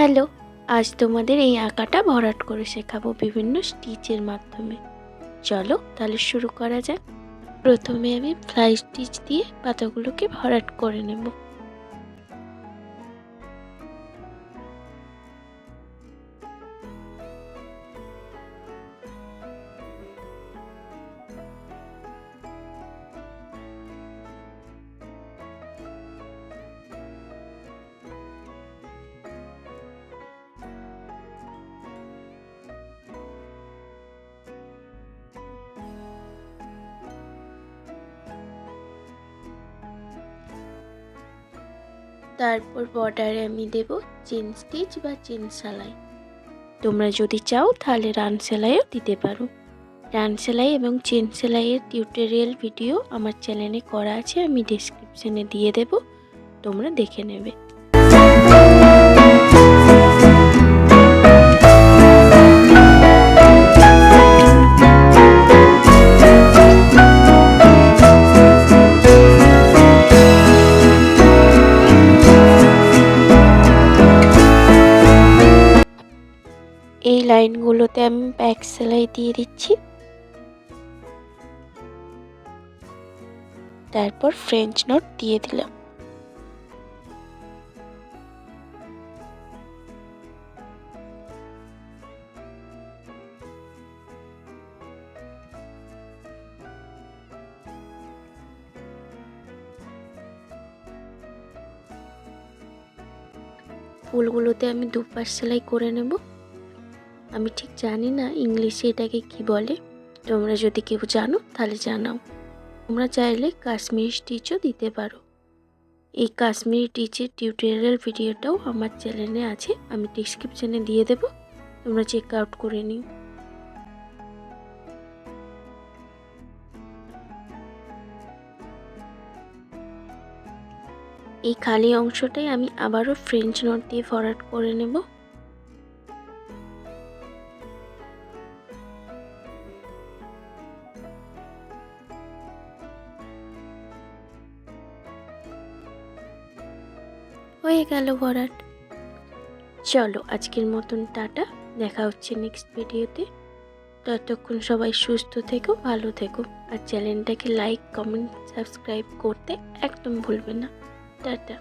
Hello, আজ তোমাদের এই আঁকাটা ভরাট করে শেখাবো বিভিন্ন স্টিচের মাধ্যমে। চলো তাহলে শুরু করা যাক। প্রথমে আমি ফ্লাই স্টিচ দিয়ে পাতাগুলোকে ভরাট করে নেব। তারপর বর্ডারে আমি দেব চেন স্টিচ বা চেন সেলাই। তোমরা যদি চাও তাহলে রান সেলাইও দিতে পারো। রান সেলাই এবং চেন সেলাইয়ের টিউটোরিয়াল ভিডিও আমার চ্যানেলে করা আছে, আমি ডেসক্রিপশনে দিয়ে দেব, তোমরা দেখে নেবে। এই লাইনগুলোতে আমি ব্যাক সেলাই দিয়ে দিচ্ছি। তারপর ফ্রেঞ্চ নট দিয়ে দিলাম। ফুলগুলোতে আমি দুপাশ সেলাই করে নেব। আমি ঠিক জানি না ইংলিশে এটাকে কি বলে, তোমরা যদি কেউ জানো তাহলে জানাও। তোমরা চাইলে কাশ্মীরি স্টিচও দিতে পারো। এই কাশ্মীরি স্টিচের টিউটোরিয়াল ভিডিওটাও আমার চ্যানেলে আছে, আমি ডেসক্রিপশনে দিয়ে দেব, তোমরা চেক আউট করে নিও। এই খালি অংশটাই আমি আবারও ফ্রেঞ্চ নট দিয়ে ভরাট করে নেব। হয়ে গেল ভরাট। চলো আজকের মতন টাটা, দেখা হচ্ছে নেক্সট ভিডিওতে। ততক্ষণ সবাই সুস্থ থেকো, ভালো থেকো, আর চ্যানেলটাকে লাইক, কমেন্ট, সাবস্ক্রাইব করতে একদম ভুলবে না। টাটা।